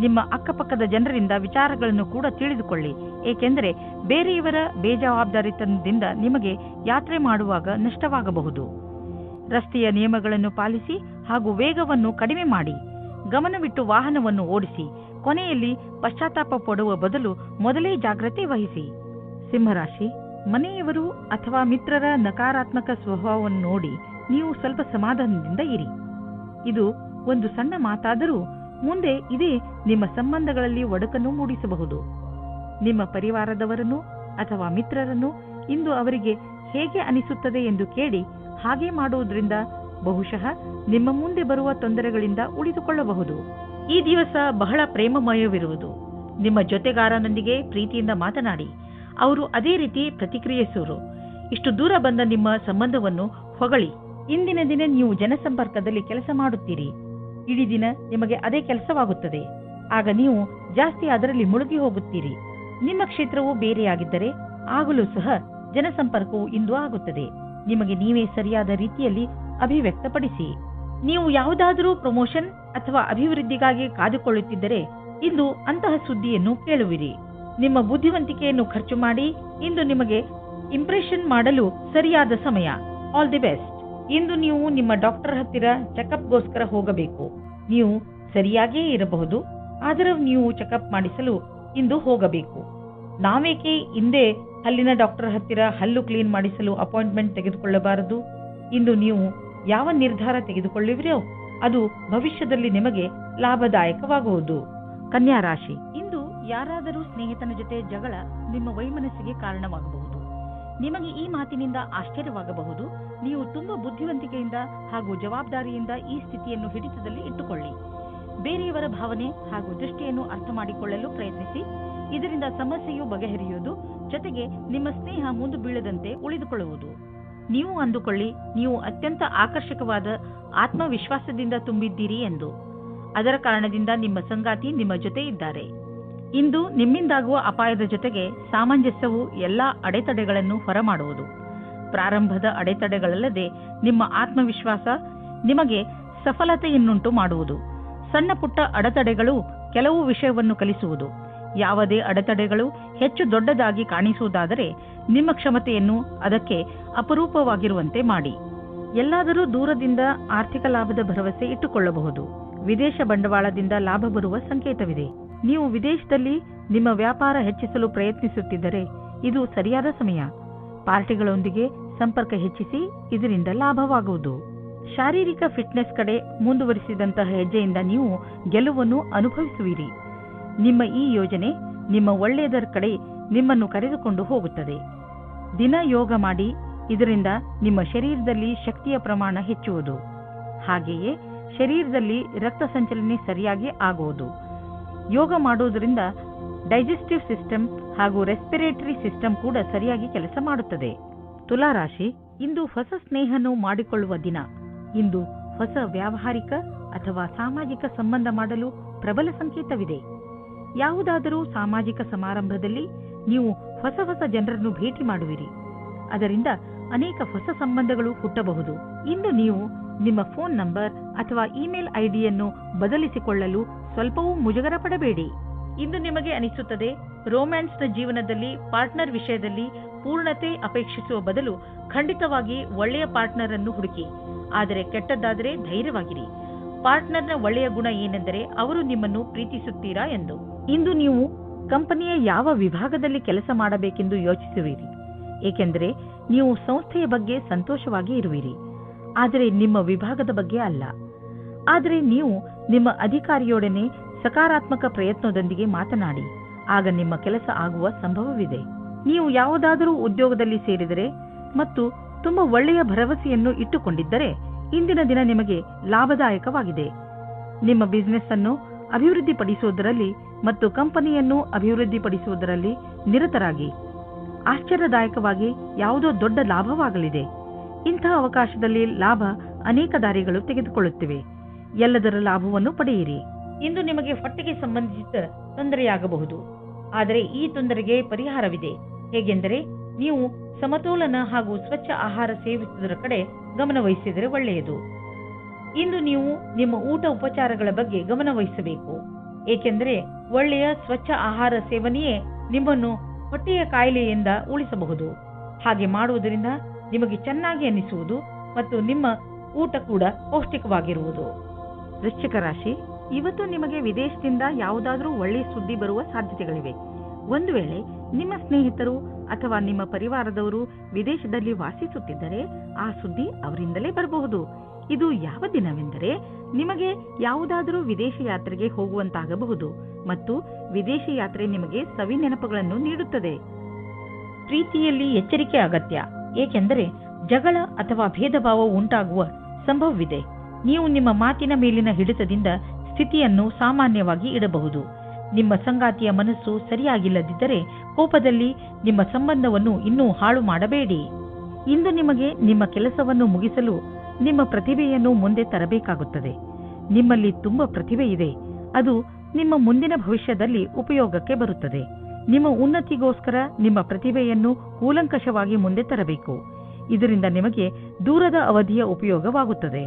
ನಿಮ್ಮ ಅಕ್ಕಪಕ್ಕದ ಜನರಿಂದ ವಿಚಾರಗಳನ್ನು ಕೂಡ ತಿಳಿದುಕೊಳ್ಳಿ, ಏಕೆಂದರೆ ಬೇರೆಯವರ ಬೇಜವಾಬ್ದಾರಿತನದಿಂದ ನಿಮಗೆ ಯಾತ್ರೆ ಮಾಡುವಾಗ ನಷ್ಟವಾಗಬಹುದು. ರಸ್ತೆಯ ನಿಯಮಗಳನ್ನು ಪಾಲಿಸಿ ಹಾಗೂ ವೇಗವನ್ನು ಕಡಿಮೆ ಮಾಡಿ. ಗಮನವಿಟ್ಟು ವಾಹನವನ್ನು ಓಡಿಸಿ. ಕೊನೆಯಲ್ಲಿ ಪಶ್ಚಾತ್ತಾಪ ಪಡುವ ಬದಲು ಮೊದಲೇ ಜಾಗ್ರತೆ ವಹಿಸಿ. ಸಿಂಹರಾಶಿ, ಮನೆಯವರು ಅಥವಾ ಮಿತ್ರರ ನಕಾರಾತ್ಮಕ ಸ್ವಭಾವವನ್ನು ನೋಡಿ ನೀವು ಸ್ವಲ್ಪ ಸಮಾಧಾನದಿಂದ ಇರಿ. ಇದು ಒಂದು ಸಣ್ಣ ಮಾತಾದರೂ ಮುಂದೆ ಇದೇ ನಿಮ್ಮ ಸಂಬಂಧಗಳಲ್ಲಿ ಒಡಕನ್ನು ಮೂಡಿಸಬಹುದು. ನಿಮ್ಮ ಪರಿವಾರದವರನ್ನು ಅಥವಾ ಮಿತ್ರರನ್ನು ಇಂದು ಅವರಿಗೆ ಹೇಗೆ ಅನಿಸುತ್ತದೆ ಎಂದು ಕೇಳಿ ಹಾಗೆ ಮಾಡುವುದರಿಂದ ಬಹುಶಃ ನಿಮ್ಮ ಮುಂದೆ ಬರುವ ತೊಂದರೆಗಳಿಂದ ಉಳಿದುಕೊಳ್ಳಬಹುದು. ಈ ದಿವಸ ಬಹಳ ಪ್ರೇಮಮಯವಿರುವುದು. ನಿಮ್ಮ ಜೊತೆಗಾರನೊಂದಿಗೆ ಪ್ರೀತಿಯಿಂದ ಮಾತನಾಡಿ. ಅವರು ಅದೇ ರೀತಿ ಪ್ರತಿಕ್ರಿಯಿಸುವರು. ಇಷ್ಟು ದೂರ ಬಂದ ನಿಮ್ಮ ಸಂಬಂಧವನ್ನು ಹೊಗಳಿ. ಇಂದಿನ ದಿನ ನೀವು ಜನಸಂಪರ್ಕದಲ್ಲಿ ಕೆಲಸ ಮಾಡುತ್ತೀರಿ. ಇಡೀ ದಿನ ನಿಮಗೆ ಅದೇ ಕೆಲಸವಾಗುತ್ತದೆ. ಆಗ ನೀವು ಜಾಸ್ತಿ ಅದರಲ್ಲಿ ಮುಳುಗಿ ಹೋಗುತ್ತೀರಿ. ನಿಮ್ಮ ಕ್ಷೇತ್ರವು ಬೇರೆಯಾಗಿದ್ದರೆ ಆಗಲೂ ಸಹ ಜನಸಂಪರ್ಕವು ಇಂದು ಆಗುತ್ತದೆ. ನಿಮಗೆ ನೀವೇ ಸರಿಯಾದ ರೀತಿಯಲ್ಲಿ ಅಭಿವ್ಯಕ್ತಪಡಿಸಿ. ನೀವು ಯಾವುದಾದರೂ ಪ್ರಮೋಷನ್ ಅಥವಾ ಅಭಿವೃದ್ಧಿಗಾಗಿ ಕಾದುಕೊಳ್ಳುತ್ತಿದ್ದರೆ ಇಂದು ಅಂತಹ ಸುದ್ದಿಯನ್ನು ಕೇಳುವಿರಿ. ನಿಮ್ಮ ಬುದ್ಧಿವಂತಿಕೆಯನ್ನು ಖರ್ಚು ಮಾಡಿ. ಇಂದು ನಿಮಗೆ ಇಂಪ್ರೆಷನ್ ಮಾಡಲು ಸರಿಯಾದ ಸಮಯ. All the best. ಇಂದು ನೀವು ನಿಮ್ಮ ಡಾಕ್ಟರ್ ಹತ್ತಿರ ಚೆಕಪ್ಗೋಸ್ಕರ ಹೋಗಬೇಕು. ನೀವು ಸರಿಯಾಗಿಯೇ ಇರಬಹುದು, ಆದರೆ ನೀವು ಚೆಕಪ್ ಮಾಡಿಸಲು ಇಂದು ಹೋಗಬೇಕು. ನಾವೇಕೆ ಹಿಂದೆ ಹಲ್ಲಿನ ಡಾಕ್ಟರ್ ಹತ್ತಿರ ಹಲ್ಲು ಕ್ಲೀನ್ ಮಾಡಿಸಲು ಅಪಾಯಿಂಟ್ಮೆಂಟ್ ತೆಗೆದುಕೊಳ್ಳಬಾರದು? ಇಂದು ನೀವು ಯಾವ ನಿರ್ಧಾರ ತೆಗೆದುಕೊಳ್ಳುವಿರೋ ಅದು ಭವಿಷ್ಯದಲ್ಲಿ ನಿಮಗೆ ಲಾಭದಾಯಕವಾಗುವುದು. ಕನ್ಯಾ ರಾಶಿ, ಇಂದು ಯಾರಾದರೂ ಸ್ನೇಹಿತನ ಜೊತೆ ಜಗಳ ನಿಮ್ಮ ವೈಮನಸ್ಸಿಗೆ ಕಾರಣವಾಗಬಹುದು. ನಿಮಗೆ ಈ ಮಾತಿನಿಂದ ಆಶ್ಚರ್ಯವಾಗಬಹುದು. ನೀವು ತುಂಬಾ ಬುದ್ಧಿವಂತಿಕೆಯಿಂದ ಹಾಗೂ ಜವಾಬ್ದಾರಿಯಿಂದ ಈ ಸ್ಥಿತಿಯನ್ನು ಹಿಡಿತದಲ್ಲಿ ಇಟ್ಟುಕೊಳ್ಳಿ. ಬೇರೆಯವರ ಭಾವನೆ ಹಾಗೂ ದೃಷ್ಟಿಯನ್ನು ಅರ್ಥ ಮಾಡಿಕೊಳ್ಳಲು ಪ್ರಯತ್ನಿಸಿ. ಇದರಿಂದ ಸಮಸ್ಯೆಯು ಬಗೆಹರಿಯುವುದು, ಜೊತೆಗೆ ನಿಮ್ಮ ಸ್ನೇಹ ಮುಂದೆ ಬೀಳದಂತೆ ಉಳಿದುಕೊಳ್ಳುವುದು. ನೀವು ಅಂದುಕೊಳ್ಳಿ, ನೀವು ಅತ್ಯಂತ ಆಕರ್ಷಕವಾದ ಆತ್ಮವಿಶ್ವಾಸದಿಂದ ತುಂಬಿದ್ದೀರಿ ಎಂದು. ಅದರ ಕಾರಣದಿಂದ ನಿಮ್ಮ ಸಂಗಾತಿ ನಿಮ್ಮ ಜೊತೆ ಇದ್ದಾರೆ. ಇಂದು ನಿಮ್ಮಿಂದಾಗುವ ಅಪಾಯದ ಜೊತೆಗೆ ಸಾಮಂಜಸ್ಯವು ಎಲ್ಲಾ ಅಡೆತಡೆಗಳನ್ನು ಹೊರಮಾಡುವುದು. ಪ್ರಾರಂಭದ ಅಡೆತಡೆಗಳಲ್ಲದೆ ನಿಮ್ಮ ಆತ್ಮವಿಶ್ವಾಸ ನಿಮಗೆ ಸಫಲತೆಯನ್ನುಂಟು ಮಾಡುವುದು. ಸಣ್ಣ ಪುಟ್ಟ ಅಡೆತಡೆಗಳು ಕೆಲವು ವಿಷಯವನ್ನು ಕಲಿಸುವುದು. ಯಾವುದೇ ಅಡೆತಡೆಗಳು ಹೆಚ್ಚು ದೊಡ್ಡದಾಗಿ ಕಾಣಿಸುವುದಾದರೆ ನಿಮ್ಮ ಕ್ಷಮತೆಯನ್ನು ಅದಕ್ಕೆ ಅಪರೂಪವಾಗಿರುವಂತೆ ಮಾಡಿ. ಎಲ್ಲಾದರೂ ದೂರದಿಂದ ಆರ್ಥಿಕ ಲಾಭದ ಭರವಸೆ ಇಟ್ಟುಕೊಳ್ಳಬಹುದು. ವಿದೇಶ ಬಂಡವಾಳದಿಂದ ಲಾಭ ಬರುವ ಸಂಕೇತವಿದೆ. ನೀವು ವಿದೇಶದಲ್ಲಿ ನಿಮ್ಮ ವ್ಯಾಪಾರ ಹೆಚ್ಚಿಸಲು ಪ್ರಯತ್ನಿಸುತ್ತಿದ್ದರೆ ಇದು ಸರಿಯಾದ ಸಮಯ. ಪಾರ್ಟಿಗಳೊಂದಿಗೆ ಸಂಪರ್ಕ ಹೆಚ್ಚಿಸಿ, ಇದರಿಂದ ಲಾಭವಾಗುವುದು. ಶಾರೀರಿಕ ಫಿಟ್ನೆಸ್ ಕಡೆ ಮುಂದುವರಿಸಿದಂತಹ ಹೆಜ್ಜೆಯಿಂದ ನೀವು ಗೆಲುವನ್ನು ಅನುಭವಿಸುವಿರಿ. ನಿಮ್ಮ ಈ ಯೋಜನೆ ನಿಮ್ಮ ಒಳ್ಳೆಯದರ ಕಡೆ ನಿಮ್ಮನ್ನು ಕರೆದುಕೊಂಡು ಹೋಗುತ್ತದೆ. ದಿನ ಯೋಗ ಮಾಡಿ. ಇದರಿಂದ ನಿಮ್ಮ ಶರೀರದಲ್ಲಿ ಶಕ್ತಿಯ ಪ್ರಮಾಣ ಹೆಚ್ಚುವುದು. ಹಾಗೆಯೇ ಶರೀರದಲ್ಲಿ ರಕ್ತ ಸಂಚಲನೆ ಸರಿಯಾಗಿ ಆಗುವುದು. ಯೋಗ ಮಾಡುವುದರಿಂದ ಡೈಜೆಸ್ಟಿವ್ ಸಿಸ್ಟಮ್ ಹಾಗೂ ರೆಸ್ಪಿರೇಟರಿ ಸಿಸ್ಟಮ್ ಕೂಡ ಸರಿಯಾಗಿ ಕೆಲಸ ಮಾಡುತ್ತದೆ. ತುಲಾರಾಶಿ, ಇಂದು ಹೊಸ ಸ್ನೇಹವನ್ನು ಮಾಡಿಕೊಳ್ಳುವ ದಿನ. ಇಂದು ಹೊಸ ವ್ಯಾವಹಾರಿಕ ಅಥವಾ ಸಾಮಾಜಿಕ ಸಂಬಂಧ ಮಾಡಲು ಪ್ರಬಲ ಸಂಕೇತವಿದೆ. ಯಾವುದಾದರೂ ಸಾಮಾಜಿಕ ಸಮಾರಂಭದಲ್ಲಿ ನೀವು ಹೊಸ ಹೊಸ ಜನರನ್ನು ಭೇಟಿ ಮಾಡುವಿರಿ. ಅದರಿಂದ ಅನೇಕ ಹೊಸ ಸಂಬಂಧಗಳು ಹುಟ್ಟಬಹುದು. ಇಂದು ನೀವು ನಿಮ್ಮ ಫೋನ್ ನಂಬರ್ ಅಥವಾ ಇಮೇಲ್ ಐಡಿಯನ್ನು ಬದಲಿಸಿಕೊಳ್ಳಲು ಸ್ವಲ್ಪವೂ ಮುಜುಗರ ಪಡಬೇಡಿ. ಇಂದು ನಿಮಗೆ ಅನಿಸುತ್ತದೆ ರೋಮ್ಯಾನ್ಸ್ನ ಜೀವನದಲ್ಲಿ ಪಾರ್ಟ್ನರ್ ವಿಷಯದಲ್ಲಿ ಪೂರ್ಣತೆ ಅಪೇಕ್ಷಿಸುವ ಬದಲು ಖಂಡಿತವಾಗಿ ಒಳ್ಳೆಯ ಪಾರ್ಟ್ನರ್ ಅನ್ನು ಹುಡುಕಿ. ಆದರೆ ಕೆಟ್ಟದ್ದಾದರೆ ಧೈರ್ಯವಾಗಿರಿ. ಪಾರ್ಟ್ನರ್ನ ಒಳ್ಳೆಯ ಗುಣ ಏನೆಂದರೆ ಅವರು ನಿಮ್ಮನ್ನು ಪ್ರೀತಿಸುತ್ತೀರಾ ಎಂದು. ಇಂದು ನೀವು ಕಂಪನಿಯ ಯಾವ ವಿಭಾಗದಲ್ಲಿ ಕೆಲಸ ಮಾಡಬೇಕೆಂದು ಯೋಚಿಸುವಿರಿ, ಏಕೆಂದರೆ ನೀವು ಸಂಸ್ಥೆಯ ಬಗ್ಗೆ ಸಂತೋಷವಾಗಿ ಇರುವಿರಿ, ಆದರೆ ನಿಮ್ಮ ವಿಭಾಗದ ಬಗ್ಗೆ ಅಲ್ಲ. ಆದರೆ ನೀವು ನಿಮ್ಮ ಅಧಿಕಾರಿಯೊಡನೆ ಸಕಾರಾತ್ಮಕ ಪ್ರಯತ್ನದೊಂದಿಗೆ ಮಾತನಾಡಿ, ಆಗ ನಿಮ್ಮ ಕೆಲಸ ಆಗುವ ಸಂಭವವಿದೆ. ನೀವು ಯಾವುದಾದರೂ ಉದ್ಯೋಗದಲ್ಲಿ ಸೇರಿದರೆ ಮತ್ತು ತುಂಬಾ ಒಳ್ಳೆಯ ಭರವಸೆಯನ್ನು ಇಟ್ಟುಕೊಂಡಿದ್ದರೆ ಇಂದಿನ ದಿನ ನಿಮಗೆ ಲಾಭದಾಯಕವಾಗಿದೆ. ನಿಮ್ಮ ಬಿಸಿನೆಸ್ ಅನ್ನು ಅಭಿವೃದ್ಧಿಪಡಿಸುವುದರಲ್ಲಿ ಮತ್ತು ಕಂಪನಿಯನ್ನು ಅಭಿವೃದ್ಧಿಪಡಿಸುವುದರಲ್ಲಿ ನಿರತರಾಗಿ. ಆಶ್ಚರ್ಯದಾಯಕವಾಗಿ ಯಾವುದೋ ದೊಡ್ಡ ಲಾಭವಾಗಲಿದೆ. ಇಂತಹ ಅವಕಾಶದಲ್ಲಿ ಲಾಭ ಅನೇಕ ದಾರಿಗಳು ತೆಗೆದುಕೊಳ್ಳುತ್ತಿವೆ. ಎಲ್ಲದರ ಲಾಭವನ್ನು ಪಡೆಯಿರಿ. ಇಂದು ನಿಮಗೆ ಹೊಟ್ಟೆಗೆ ಸಂಬಂಧಿಸಿದ ತೊಂದರೆಯಾಗಬಹುದು, ಆದರೆ ಈ ತೊಂದರೆಗೆ ಪರಿಹಾರವಿದೆ. ಹೇಗೆಂದರೆ ನೀವು ಸಮತೋಲನ ಹಾಗೂ ಸ್ವಚ್ಛ ಆಹಾರ ಸೇವಿಸುವುದರ ಕಡೆ ಗಮನವಹಿಸಿದರೆ ಒಳ್ಳೆಯದು. ಇಂದು ನೀವು ನಿಮ್ಮ ಊಟ ಉಪಚಾರಗಳ ಬಗ್ಗೆ ಗಮನವಹಿಸಬೇಕು, ಏಕೆಂದರೆ ಒಳ್ಳೆಯ ಸ್ವಚ್ಛ ಆಹಾರ ಸೇವನೆಯೇ ನಿಮ್ಮನ್ನು ಹೊಟ್ಟೆಯ ಕಾಯಿಲೆಯಿಂದ ಉಳಿಸಬಹುದು. ಹಾಗೆ ಮಾಡುವುದರಿಂದ ನಿಮಗೆ ಚೆನ್ನಾಗಿ ಅನಿಸುವುದು ಮತ್ತು ನಿಮ್ಮ ಊಟ ಕೂಡ ಪೌಷ್ಟಿಕವಾಗಿರುವುದು. ವೃಶ್ಚಿಕ ರಾಶಿ, ಇವತ್ತು ನಿಮಗೆ ವಿದೇಶದಿಂದ ಯಾವುದಾದರೂ ಒಳ್ಳೆಯ ಸುದ್ದಿ ಬರುವ ಸಾಧ್ಯತೆಗಳಿವೆ. ಒಂದು ವೇಳೆ ನಿಮ್ಮ ಸ್ನೇಹಿತರು ಅಥವಾ ನಿಮ್ಮ ಪರಿವಾರದವರು ವಿದೇಶದಲ್ಲಿ ವಾಸಿಸುತ್ತಿದ್ದರೆ ಆ ಸುದ್ದಿ ಅವರಿಂದಲೇ ಬರಬಹುದು. ಇದು ಯಾವ ದಿನವೆಂದರೆ ನಿಮಗೆ ಯಾವುದಾದರೂ ವಿದೇಶ ಯಾತ್ರೆಗೆ ಹೋಗುವಂತಾಗಬಹುದು ಮತ್ತು ವಿದೇಶ ಯಾತ್ರೆ ನಿಮಗೆ ಸವಿ ನೆನಪುಗಳನ್ನು ನೀಡುತ್ತದೆ. ಪ್ರೀತಿಯಲ್ಲಿ ಎಚ್ಚರಿಕೆ ಅಗತ್ಯ, ಏಕೆಂದರೆ ಜಗಳ ಅಥವಾ ಭೇದ ಭಾವ ಉಂಟಾಗುವ ಸಂಭವವಿದೆ. ನೀವು ನಿಮ್ಮ ಮಾತಿನ ಮೇಲಿನ ಹಿಡಿತದಿಂದ ಸ್ಥಿತಿಯನ್ನು ಸಾಮಾನ್ಯವಾಗಿ ಇಡಬಹುದು. ನಿಮ್ಮ ಸಂಗಾತಿಯ ಮನಸ್ಸು ಸರಿಯಾಗಿಲ್ಲದಿದ್ದರೆ ಕೋಪದಲ್ಲಿ ನಿಮ್ಮ ಸಂಬಂಧವನ್ನು ಇನ್ನೂ ಹಾಳು ಮಾಡಬೇಡಿ. ಇಂದು ನಿಮಗೆ ನಿಮ್ಮ ಕೆಲಸವನ್ನು ಮುಗಿಸಲು ನಿಮ್ಮ ಪ್ರತಿಭೆಯನ್ನು ಮುಂದೆ ತರಬೇಕಾಗುತ್ತದೆ. ನಿಮ್ಮಲ್ಲಿ ತುಂಬಾ ಪ್ರತಿಭೆ ಇದೆ, ಅದು ನಿಮ್ಮ ಮುಂದಿನ ಭವಿಷ್ಯದಲ್ಲಿ ಉಪಯೋಗಕ್ಕೆ ಬರುತ್ತದೆ. ನಿಮ್ಮ ಉನ್ನತಿಗೋಸ್ಕರ ನಿಮ್ಮ ಪ್ರತಿಭೆಯನ್ನು ಕೂಲಂಕಷವಾಗಿ ಮುಂದೆ ತರಬೇಕು. ಇದರಿಂದ ನಿಮಗೆ ದೂರದ ಅವಧಿಯ ಉಪಯೋಗವಾಗುತ್ತದೆ.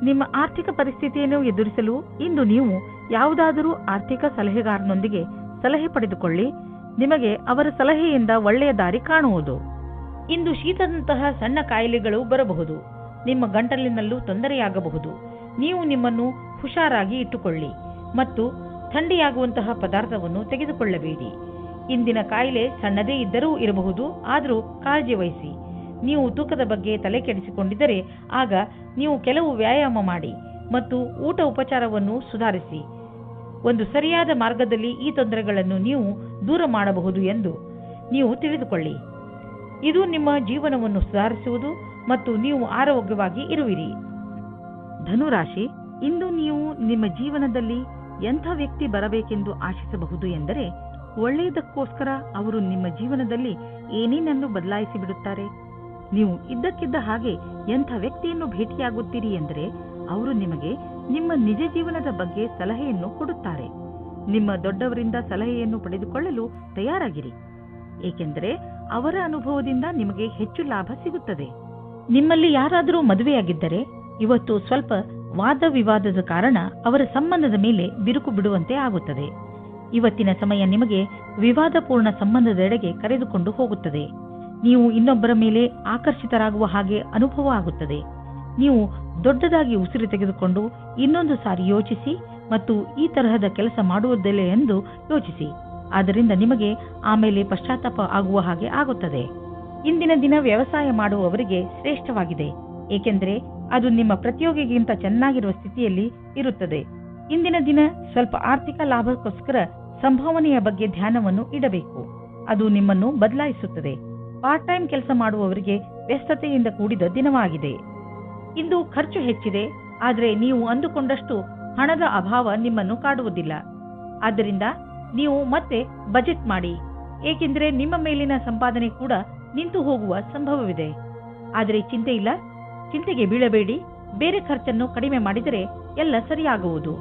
ನಿಮ್ಮ ಆರ್ಥಿಕ ಪರಿಸ್ಥಿತಿಯನ್ನು ಎದುರಿಸಲು ಇಂದು ನೀವು ಯಾವುದಾದರೂ ಆರ್ಥಿಕ ಸಲಹೆಗಾರನೊಂದಿಗೆ ಸಲಹೆ ಪಡೆದುಕೊಳ್ಳಿ. ನಿಮಗೆ ಅವರ ಸಲಹೆಯಿಂದ ಒಳ್ಳೆಯ ದಾರಿ ಕಾಣುವುದು. ಇಂದು ಶೀತದಂತಹ ಸಣ್ಣ ಕಾಯಿಲೆಗಳು ಬರಬಹುದು. ನಿಮ್ಮ ಗಂಟಲಿನಲ್ಲೂ ತೊಂದರೆಯಾಗಬಹುದು. ನೀವು ನಿಮ್ಮನ್ನು ಹುಷಾರಾಗಿ ಇಟ್ಟುಕೊಳ್ಳಿ ಮತ್ತು ಥಂಡಿಯಾಗುವಂತಹ ಪದಾರ್ಥವನ್ನು ತೆಗೆದುಕೊಳ್ಳಬೇಡಿ. ಇಂದಿನ ಕಾಯಿಲೆ ಸಣ್ಣದೇ ಇದ್ದರೂ ಇರಬಹುದು, ಆದರೂ ಕಾಳಜಿ ವಹಿಸಿ. ನೀವು ತೂಕದ ಬಗ್ಗೆ ತಲೆ ಕೆಡಿಸಿಕೊಂಡಿದ್ದರೆ ಆಗ ನೀವು ಕೆಲವು ವ್ಯಾಯಾಮ ಮಾಡಿ ಮತ್ತು ಊಟ ಉಪಚಾರವನ್ನು ಸುಧಾರಿಸಿ. ಒಂದು ಸರಿಯಾದ ಮಾರ್ಗದಲ್ಲಿ ಈ ತೊಂದರೆಗಳನ್ನು ನೀವು ದೂರ ಮಾಡಬಹುದು ಎಂದು ನೀವು ತಿಳಿದುಕೊಳ್ಳಿ. ಇದು ನಿಮ್ಮ ಜೀವನವನ್ನು ಸುಧಾರಿಸುವುದು ಮತ್ತು ನೀವು ಆರೋಗ್ಯವಾಗಿ ಇರುವಿರಿ. ಧನುರಾಶಿ, ಇಂದು ನೀವು ನಿಮ್ಮ ಜೀವನದಲ್ಲಿ ಎಂಥ ವ್ಯಕ್ತಿ ಬರಬೇಕೆಂದು ಆಶಿಸಬಹುದು ಎಂದರೆ ಒಳ್ಳೆಯದಕ್ಕೋಸ್ಕರ ಅವರು ನಿಮ್ಮ ಜೀವನದಲ್ಲಿ ಏನೇನನ್ನು ಬದಲಾಯಿಸಿ ಬಿಡುತ್ತಾರೆ. ನೀವು ಇದ್ದಕ್ಕಿದ್ದ ಹಾಗೆ ಎಂಥ ವ್ಯಕ್ತಿಯನ್ನು ಭೇಟಿಯಾಗುತ್ತೀರಿ ಎಂದರೆ ಅವರು ನಿಮಗೆ ನಿಮ್ಮ ನಿಜ ಜೀವನದ ಬಗ್ಗೆ ಸಲಹೆಯನ್ನು ಕೊಡುತ್ತಾರೆ. ನಿಮ್ಮ ದೊಡ್ಡವರಿಂದ ಸಲಹೆಯನ್ನು ಪಡೆದುಕೊಳ್ಳಲು ತಯಾರಾಗಿರಿ, ಏಕೆಂದರೆ ಅವರ ಅನುಭವದಿಂದ ನಿಮಗೆ ಹೆಚ್ಚು ಲಾಭ ಸಿಗುತ್ತದೆ. ನಿಮ್ಮಲ್ಲಿ ಯಾರಾದರೂ ಮದುವೆಯಾಗಿದ್ದರೆ ಇವತ್ತು ಸ್ವಲ್ಪ ವಾದ ವಿವಾದದ ಕಾರಣ ಅವರ ಸಂಬಂಧದ ಮೇಲೆ ಬಿರುಕು ಬಿಡುವಂತೆ ಆಗುತ್ತದೆ. ಇವತ್ತಿನ ಸಮಯ ನಿಮಗೆ ವಿವಾದಪೂರ್ಣ ಸಂಬಂಧದೆಡೆಗೆ ಕರೆದುಕೊಂಡು ಹೋಗುತ್ತದೆ. ನೀವು ಇನ್ನೊಬ್ಬರ ಮೇಲೆ ಆಕರ್ಷಿತರಾಗುವ ಹಾಗೆ ಅನುಭವ ಆಗುತ್ತದೆ. ನೀವು ದೊಡ್ಡದಾಗಿ ಉಸಿರು ತೆಗೆದುಕೊಂಡು ಇನ್ನೊಂದು ಸಾರಿ ಯೋಚಿಸಿ ಮತ್ತು ಈ ತರಹದ ಕೆಲಸ ಮಾಡುವುದಿಲ್ಲ ಎಂದು ಯೋಚಿಸಿ. ಆದ್ದರಿಂದ ನಿಮಗೆ ಆಮೇಲೆ ಪಶ್ಚಾತ್ತಾಪ ಆಗುವ ಹಾಗೆ ಆಗುತ್ತದೆ. ಇಂದಿನ ದಿನ ವ್ಯವಸಾಯ ಮಾಡುವವರಿಗೆ ಶ್ರೇಷ್ಠವಾಗಿದೆ, ಏಕೆಂದರೆ ಅದು ನಿಮ್ಮ ಪ್ರತಿಯೋಗಿಗಿಂತ ಚೆನ್ನಾಗಿರುವ ಸ್ಥಿತಿಯಲ್ಲಿ ಇರುತ್ತದೆ. ಇಂದಿನ ದಿನ ಸ್ವಲ್ಪ ಆರ್ಥಿಕ ಲಾಭಕ್ಕೋಸ್ಕರ ಸಂಭಾವನೆಯ ಬಗ್ಗೆ ಧ್ಯಾನವನ್ನು ಇಡಬೇಕು. ಅದು ನಿಮ್ಮನ್ನು ಬದಲಾಯಿಸುತ್ತದೆ. ಪಾರ್ಟ್ ಟೈಮ್ ಕೆಲಸ ಮಾಡುವವರಿಗೆ ವ್ಯಸ್ತತೆಯಿಂದ ಕೂಡಿದ ದಿನವಾಗಿದೆ. ಇಂದು ಖರ್ಚು ಹೆಚ್ಚಿದೆ, ಆದರೆ ನೀವು ಅಂದುಕೊಂಡಷ್ಟು ಹಣದ ಅಭಾವ ನಿಮ್ಮನ್ನು ಕಾಡುವುದಿಲ್ಲ. ಆದ್ದರಿಂದ ನೀವು ಮತ್ತೆ ಬಜೆಟ್ ಮಾಡಿ, ಏಕೆಂದರೆ ನಿಮ್ಮ ಮೇಲಿನ ಸಂಪಾದನೆ ಕೂಡ ನಿಂತು ಹೋಗುವ ಸಂಭವವಿದೆ. ಆದರೆ ಚಿಂತೆ ಇಲ್ಲ, ಚಿಂತೆಗೆ ಬೀಳಬೇಡಿ. ಬೇರೆ ಖರ್ಚನ್ನು ಕಡಿಮೆ ಮಾಡಿದರೆ ಎಲ್ಲ ಸರಿಯಾಗುವುದು.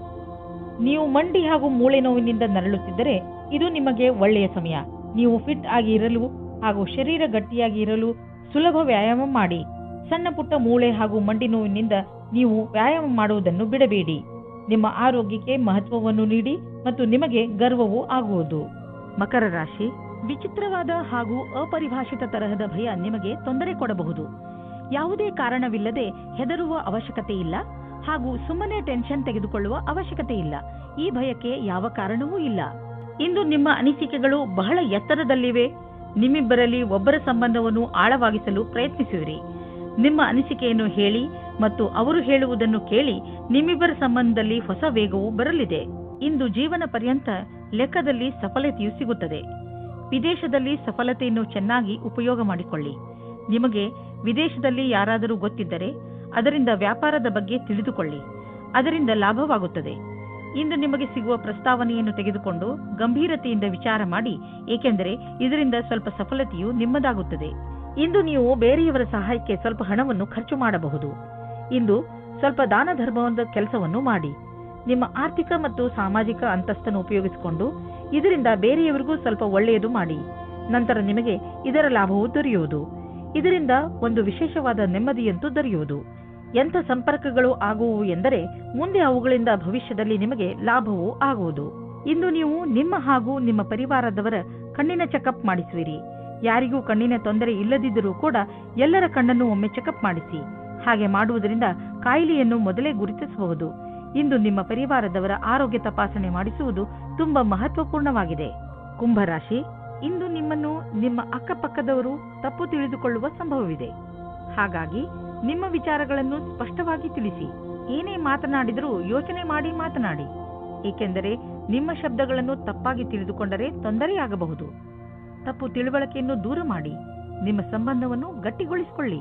ನೀವು ಮಂಡಿ ಹಾಗೂ ಮೂಳೆ ನೋವಿನಿಂದ ನರಳುತ್ತಿದ್ದರೆ ಇದು ನಿಮಗೆ ಒಳ್ಳೆಯ ಸಮಯ. ನೀವು ಫಿಟ್ ಆಗಿ ಇರಲು ಹಾಗೂ ಶರೀರ ಗಟ್ಟಿಯಾಗಿ ಇರಲು ಸುಲಭ ವ್ಯಾಯಾಮ ಮಾಡಿ. ಸಣ್ಣ ಪುಟ್ಟ ಮೂಳೆ ಹಾಗೂ ಮಂಡಿ ನೋವಿನಿಂದ ನೀವು ವ್ಯಾಯಾಮ ಮಾಡುವುದನ್ನು ಬಿಡಬೇಡಿ. ನಿಮ್ಮ ಆರೋಗ್ಯಕ್ಕೆ ಮಹತ್ವವನ್ನು ನೀಡಿ ಮತ್ತು ನಿಮಗೆ ಗರ್ವವೂ ಆಗುವುದು. ಮಕರ ರಾಶಿ, ವಿಚಿತ್ರವಾದ ಹಾಗೂ ಅಪರಿಭಾಷಿತ ತರಹದ ಭಯ ನಿಮಗೆ ತೊಂದರೆ ಕೊಡಬಹುದು. ಯಾವುದೇ ಕಾರಣವಿಲ್ಲದೆ ಹೆದರುವ ಅವಶ್ಯಕತೆ ಇಲ್ಲ ಹಾಗೂ ಸುಮ್ಮನೆ ಟೆನ್ಷನ್ ತೆಗೆದುಕೊಳ್ಳುವ ಅವಶ್ಯಕತೆ ಇಲ್ಲ. ಈ ಭಯಕ್ಕೆ ಯಾವ ಕಾರಣವೂ ಇಲ್ಲ. ಇಂದು ನಿಮ್ಮ ಅನಿಸಿಕೆಗಳು ಬಹಳ ಎತ್ತರದಲ್ಲಿವೆ. ನಿಮ್ಮಿಬ್ಬರಲ್ಲಿ ಒಬ್ಬರ ಸಂಬಂಧವನ್ನು ಆಳವಾಗಿಸಲು ಪ್ರಯತ್ನಿಸುವಿರಿ. ನಿಮ್ಮ ಅನಿಸಿಕೆಯನ್ನು ಹೇಳಿ ಮತ್ತು ಅವರು ಹೇಳುವುದನ್ನು ಕೇಳಿ ನಿಮ್ಮಿಬ್ಬರ ಸಂಬಂಧದಲ್ಲಿ ಹೊಸ ವೇಗವು ಬರಲಿದೆ. ಇಂದು ಜೀವನ ಪರ್ಯಂತ ಲೆಕ್ಕದಲ್ಲಿ ಸಫಲತೆಯು ಸಿಗುತ್ತದೆ. ವಿದೇಶದಲ್ಲಿ ಸಫಲತೆಯನ್ನು ಚೆನ್ನಾಗಿ ಉಪಯೋಗ ಮಾಡಿಕೊಳ್ಳಿ. ನಿಮಗೆ ವಿದೇಶದಲ್ಲಿ ಯಾರಾದರೂ ಗೊತ್ತಿದ್ದರೆ ಅದರಿಂದ ವ್ಯಾಪಾರದ ಬಗ್ಗೆ ತಿಳಿದುಕೊಳ್ಳಿ. ಅದರಿಂದ ಲಾಭವಾಗುತ್ತದೆ. ಇಂದು ನಿಮಗೆ ಸಿಗುವ ಪ್ರಸ್ತಾವನೆಯನ್ನು ತೆಗೆದುಕೊಂಡು ಗಂಭೀರತೆಯಿಂದ ವಿಚಾರ ಮಾಡಿ, ಏಕೆಂದರೆ ಇದರಿಂದ ಸ್ವಲ್ಪ ಸಫಲತೆಯು ನಿಮ್ಮದಾಗುತ್ತದೆ. ಇಂದು ನೀವು ಬೇರೆಯವರ ಸಹಾಯಕ್ಕೆ ಸ್ವಲ್ಪ ಹಣವನ್ನು ಖರ್ಚು ಮಾಡಬಹುದು. ಇಂದು ಸ್ವಲ್ಪ ದಾನ ಧರ್ಮದ ಕೆಲಸವನ್ನು ಮಾಡಿ. ನಿಮ್ಮ ಆರ್ಥಿಕ ಮತ್ತು ಸಾಮಾಜಿಕ ಅಂತಸ್ತನ್ನು ಉಪಯೋಗಿಸಿಕೊಂಡು ಇದರಿಂದ ಬೇರೆಯವರಿಗೂ ಸ್ವಲ್ಪ ಒಳ್ಳೆಯದು ಮಾಡಿ. ನಂತರ ನಿಮಗೆ ಇದರ ಲಾಭವು ದೊರೆಯುವುದು. ಇದರಿಂದ ಒಂದು ವಿಶೇಷವಾದ ನೆಮ್ಮದಿಯಂತೂ ದೊರೆಯುವುದು. ಎಂಥ ಸಂಪರ್ಕಗಳು ಆಗುವು ಎಂದರೆ ಮುಂದೆ ಅವುಗಳಿಂದ ಭವಿಷ್ಯದಲ್ಲಿ ನಿಮಗೆ ಲಾಭವೂ ಆಗುವುದು. ಇಂದು ನೀವು ನಿಮ್ಮ ಹಾಗೂ ನಿಮ್ಮ ಪರಿವಾರದವರ ಕಣ್ಣಿನ ಚೆಕಪ್ ಮಾಡಿಸುವಿರಿ. ಯಾರಿಗೂ ಕಣ್ಣಿನ ತೊಂದರೆ ಇಲ್ಲದಿದ್ದರೂ ಕೂಡ ಎಲ್ಲರ ಕಣ್ಣನ್ನು ಒಮ್ಮೆ ಚೆಕಪ್ ಮಾಡಿಸಿ. ಹಾಗೆ ಮಾಡುವುದರಿಂದ ಕಾಯಿಲೆಯನ್ನು ಮೊದಲೇ ಗುರುತಿಸಬಹುದು. ಇಂದು ನಿಮ್ಮ ಪರಿವಾರದವರ ಆರೋಗ್ಯ ತಪಾಸಣೆ ಮಾಡಿಸುವುದು ತುಂಬಾ ಮಹತ್ವಪೂರ್ಣವಾಗಿದೆ. ಕುಂಭರಾಶಿ, ಇಂದು ನಿಮ್ಮನ್ನು ನಿಮ್ಮ ಅಕ್ಕಪಕ್ಕದವರು ತಪ್ಪು ತಿಳಿದುಕೊಳ್ಳುವ ಸಂಭವವಿದೆ. ಹಾಗಾಗಿ ನಿಮ್ಮ ವಿಚಾರಗಳನ್ನು ಸ್ಪಷ್ಟವಾಗಿ ತಿಳಿಸಿ. ಏನೇ ಮಾತನಾಡಿದರೂ ಯೋಚನೆ ಮಾಡಿ ಮಾತನಾಡಿ. ಏಕೆಂದರೆ ನಿಮ್ಮ ಶಬ್ದಗಳನ್ನು ತಪ್ಪಾಗಿ ತಿಳಿದುಕೊಂಡರೆ ತೊಂದರೆಯಾಗಬಹುದು. ತಪ್ಪು ತಿಳುವಳಿಕೆಯನ್ನು ದೂರ ಮಾಡಿ. ನಿಮ್ಮ ಸಂಬಂಧವನ್ನು ಗಟ್ಟಿಗೊಳಿಸಿಕೊಳ್ಳಿ.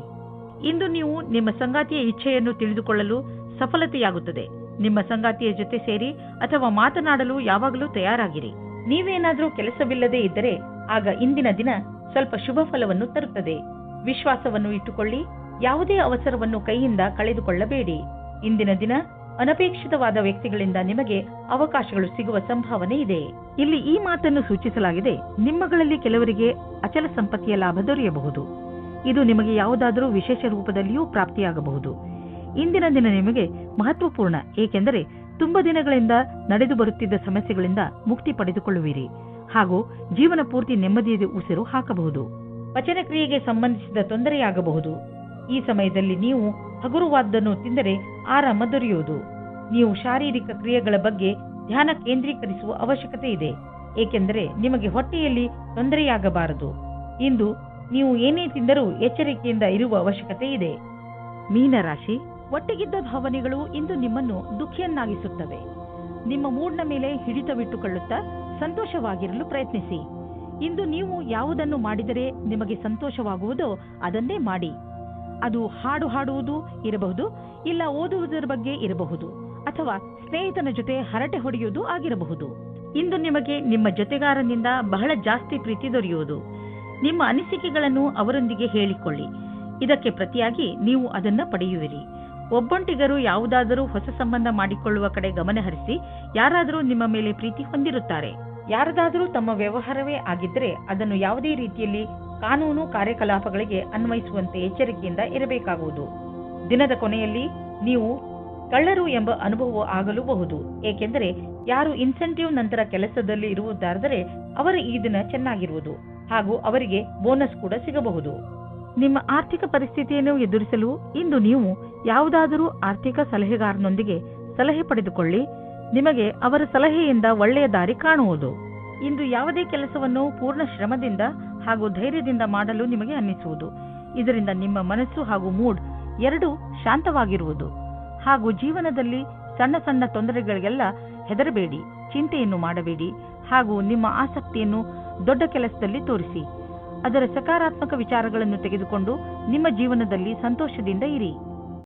ಇಂದು ನೀವು ನಿಮ್ಮ ಸಂಗಾತಿಯ ಇಚ್ಛೆಯನ್ನು ತಿಳಿದುಕೊಳ್ಳಲು ಸಫಲತೆಯಾಗುತ್ತದೆ. ನಿಮ್ಮ ಸಂಗಾತಿಯ ಜೊತೆ ಸೇರಿ ಅಥವಾ ಮಾತನಾಡಲು ಯಾವಾಗಲೂ ತಯಾರಾಗಿರಿ. ನೀವೇನಾದರೂ ಕೆಲಸವಿಲ್ಲದೆ ಇದ್ದರೆ ಆಗ ಇಂದಿನ ದಿನ ಸ್ವಲ್ಪ ಶುಭ ಫಲವನ್ನು ತರುತ್ತದೆ. ವಿಶ್ವಾಸವನ್ನು ಇಟ್ಟುಕೊಳ್ಳಿ. ಯಾವುದೇ ಅವಸರವನ್ನು ಕೈಯಿಂದ ಕಳೆದುಕೊಳ್ಳಬೇಡಿ. ಇಂದಿನ ದಿನ ಅನಪೇಕ್ಷಿತವಾದ ವ್ಯಕ್ತಿಗಳಿಂದ ನಿಮಗೆ ಅವಕಾಶಗಳು ಸಿಗುವ ಸಂಭಾವನೆ ಇದೆ. ಇಲ್ಲಿ ಈ ಮಾತನ್ನು ಸೂಚಿಸಲಾಗಿದೆ, ನಿಮ್ಮಗಳಲ್ಲಿ ಕೆಲವರಿಗೆ ಅಚಲ ಸಂಪತ್ತಿಯ ಲಾಭ ದೊರೆಯಬಹುದು. ಇದು ನಿಮಗೆ ಯಾವುದಾದರೂ ವಿಶೇಷ ರೂಪದಲ್ಲಿಯೂ ಪ್ರಾಪ್ತಿಯಾಗಬಹುದು. ಇಂದಿನ ದಿನ ನಿಮಗೆ ಮಹತ್ವಪೂರ್ಣ, ಏಕೆಂದರೆ ತುಂಬಾ ದಿನಗಳಿಂದ ನಡೆದು ಬರುತ್ತಿದ್ದ ಸಮಸ್ಯೆಗಳಿಂದ ಮುಕ್ತಿ ಪಡೆದುಕೊಳ್ಳುವಿರಿ ಹಾಗೂ ಜೀವನ ಪೂರ್ತಿ ನೆಮ್ಮದಿಯ ಉಸಿರು ಹಾಕಬಹುದು. ಪಚನ ಕ್ರಿಯೆಗೆ ಸಂಬಂಧಿಸಿದ ತೊಂದರೆಯಾಗಬಹುದು. ಈ ಸಮಯದಲ್ಲಿ ನೀವು ಹಗುರವಾದ್ದನ್ನು ತಿಂದರೆ ಆರಾಮ ದೊರೆಯುವುದು. ನೀವು ಶಾರೀರಿಕ ಕ್ರಿಯೆಗಳ ಬಗ್ಗೆ ಧ್ಯಾನ ಕೇಂದ್ರೀಕರಿಸುವ ಅವಶ್ಯಕತೆ ಇದೆ, ಏಕೆಂದರೆ ನಿಮಗೆ ಹೊಟ್ಟೆಯಲ್ಲಿ ತೊಂದರೆಯಾಗಬಾರದು. ಇಂದು ನೀವು ಏನೇ ತಿಂದರೂ ಎಚ್ಚರಿಕೆಯಿಂದ ಇರುವ ಅವಶ್ಯಕತೆ ಇದೆ. ಮೀನರಾಶಿ, ಒಟ್ಟಿಗಿದ್ದ ಭಾವನೆಗಳು ಇಂದು ನಿಮ್ಮನ್ನು ದುಃಖಿಯನ್ನಾಗಿಸುತ್ತವೆ. ನಿಮ್ಮ ಮೂಡ್ನ ಮೇಲೆ ಹಿಡಿತವಿಟ್ಟುಕೊಳ್ಳುತ್ತಾ ಸಂತೋಷವಾಗಿರಲು ಪ್ರಯತ್ನಿಸಿ. ಇಂದು ನೀವು ಯಾವುದನ್ನು ಮಾಡಿದರೆ ನಿಮಗೆ ಸಂತೋಷವಾಗುವುದೋ ಅದನ್ನೇ ಮಾಡಿ. ಅದು ಹಾಡು ಹಾಡುವುದು ಇರಬಹುದು, ಇಲ್ಲ ಓದುವುದರ ಬಗ್ಗೆ ಇರಬಹುದು, ಅಥವಾ ಸ್ನೇಹಿತನ ಜೊತೆ ಹರಟೆ ಹೊಡೆಯುವುದು ಆಗಿರಬಹುದು. ಇಂದು ನಿಮಗೆ ನಿಮ್ಮ ಜೊತೆಗಾರನಿಂದ ಬಹಳ ಜಾಸ್ತಿ ಪ್ರೀತಿ ದೊರೆಯುವುದು. ನಿಮ್ಮ ಅನಿಸಿಕೆಗಳನ್ನು ಅವರೊಂದಿಗೆ ಹೇಳಿಕೊಳ್ಳಿ. ಇದಕ್ಕೆ ಪ್ರತಿಯಾಗಿ ನೀವು ಅದನ್ನು ಪಡೆಯುವಿರಿ. ಒಬ್ಬೊಂಟಿಗರು ಯಾವುದಾದರೂ ಹೊಸ ಸಂಬಂಧ ಮಾಡಿಕೊಳ್ಳುವ ಕಡೆ ಗಮನ ಹರಿಸಿ. ಯಾರಾದರೂ ನಿಮ್ಮ ಮೇಲೆ ಪ್ರೀತಿ ಹೊಂದಿರುತ್ತಾರೆ. ಯಾರದಾದರೂ ತಮ್ಮ ವ್ಯವಹಾರವೇ ಆಗಿದ್ದರೆ ಅದನ್ನು ಯಾವುದೇ ರೀತಿಯಲ್ಲಿ ಕಾನೂನು ಕಾರ್ಯಕಲಾಪಗಳಿಗೆ ಅನ್ವಯಿಸುವಂತೆ ಎಚ್ಚರಿಕೆಯಿಂದ ಇರಬೇಕಾಗುವುದು. ದಿನದ ಕೊನೆಯಲ್ಲಿ ನೀವು ಕಳ್ಳರು ಎಂಬ ಅನುಭವ ಆಗಲೂಬಹುದು, ಏಕೆಂದರೆ ಯಾರು ಇನ್ಸೆಂಟಿವ್ ನಂತರ ಕೆಲಸದಲ್ಲಿ ಇರುವುದಾದರೆ ಅವರ ಈ ದಿನ ಚೆನ್ನಾಗಿರುವುದು ಹಾಗೂ ಅವರಿಗೆ ಬೋನಸ್ ಕೂಡ ಸಿಗಬಹುದು. ನಿಮ್ಮ ಆರ್ಥಿಕ ಪರಿಸ್ಥಿತಿಯನ್ನು ಎದುರಿಸಲು ಇಂದು ನೀವು ಯಾವುದಾದರೂ ಆರ್ಥಿಕ ಸಲಹೆಗಾರನೊಂದಿಗೆ ಸಲಹೆ ಪಡೆದುಕೊಳ್ಳಿ. ನಿಮಗೆ ಅವರ ಸಲಹೆಯಿಂದ ಒಳ್ಳೆಯ ದಾರಿ ಕಾಣುವುದು. ಇಂದು ಯಾವುದೇ ಕೆಲಸವನ್ನು ಪೂರ್ಣ ಶ್ರಮದಿಂದ ಹಾಗೂ ಧೈರ್ಯದಿಂದ ಮಾಡಲು ನಿಮಗೆ ಅನ್ನಿಸುವುದು. ಇದರಿಂದ ನಿಮ್ಮ ಮನಸ್ಸು ಹಾಗೂ ಮೂಡ್ ಎರಡೂ ಶಾಂತವಾಗಿರುವುದು. ಹಾಗೂ ಜೀವನದಲ್ಲಿ ಸಣ್ಣ ಸಣ್ಣ ತೊಂದರೆಗಳಿಗೆಲ್ಲ ಹೆದರಬೇಡಿ, ಚಿಂತೆಯನ್ನು ಮಾಡಬೇಡಿ ಹಾಗೂ ನಿಮ್ಮ ಆಸಕ್ತಿಯನ್ನು ದೊಡ್ಡ ಕೆಲಸದಲ್ಲಿ ತೋರಿಸಿ. ಅದರ ಸಕಾರಾತ್ಮಕ ವಿಚಾರಗಳನ್ನು ತೆಗೆದುಕೊಂಡು ನಿಮ್ಮ ಜೀವನದಲ್ಲಿ ಸಂತೋಷದಿಂದ ಇರಿ.